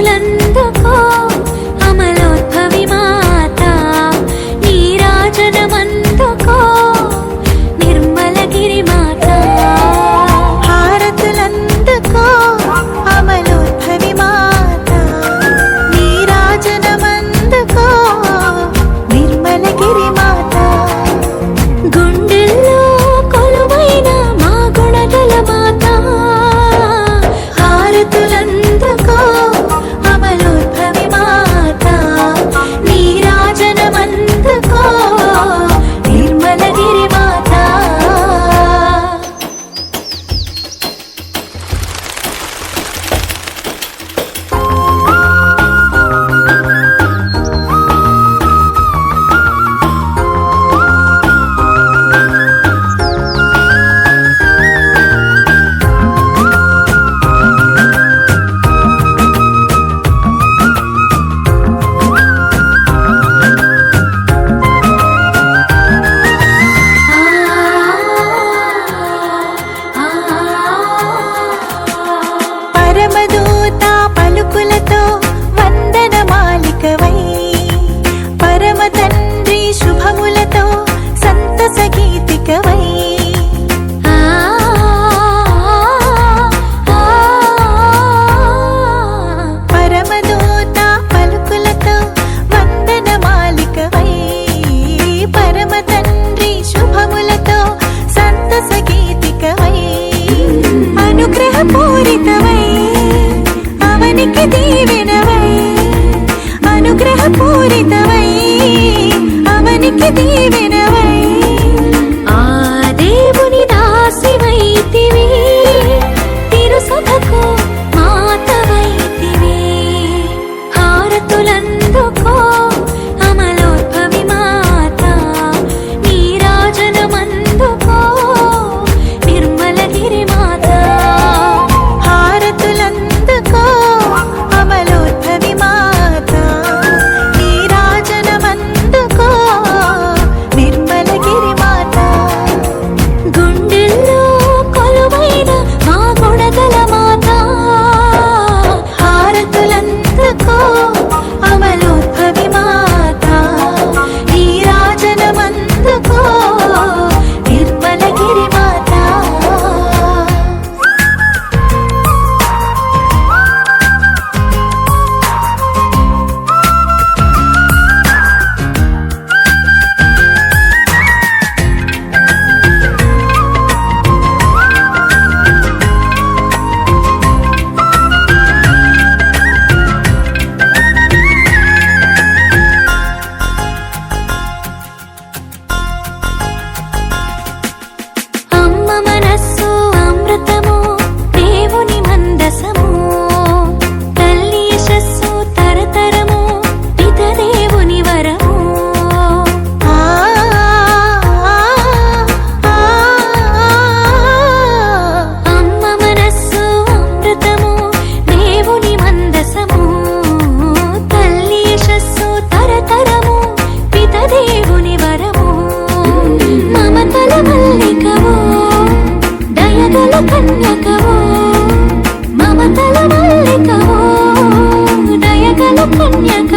హారతులందుకో అమలోద్భవి మాత నీరాజనమందుకో నిర్మలగిరి మాత హారతులందుకో అమలోద్భవి మాత నీరాజనమందుకో నిర్మలగిరి మాత గుండెల్లో కొలువైన మా గుణగల మాత హారతులందుకో అమలోద్భవి మాత నీరాజనమందుకో నిర్మలగిరి మాత పరమదూత పలుకులతో వందనమాలికవై పరమ తండ్రి శుభములతో సంతస గీతికవై పరమదూత పలుకులతో వందనమాలికవై పరమ తండ్రి శుభములతో సంతస గీతికవై అనుగ్రహపూరితవై అవనికి దీవెనవై అనుగ్రహపూరితవై అవనికి దీవెనవై ఆ దేవుని దాసివైతివి తిరుసభకు మాతవైతివి హారతులందుకో అమలోద్భవి మాత నీరాజనమందుకో నిర్మలగిరి మాత హారతులందుకో అమలోద్భవి మాత నీరాజనమందుకో నిర్మలగిరి మాత గుండెల్లో కొలువైన మా గుణగల మాత హారతులందుకో అమలోద్భవి మాత నీరాజనమందుకో నిర్మలగిరి మాత అమ్మ మనస్సు అమృతము దేవుని మందసము తల్లి యశస్సు తరతరము పిత దేవుని వరము అమ్మ మనస్సు అమృతము దేవుని మందసము తల్లి యశస్సు తరతరము పిత దేవుని వరము మమతల మల్లికవో దయగల కన్యకవో మమతల మల్లికవో దయగల కన్యక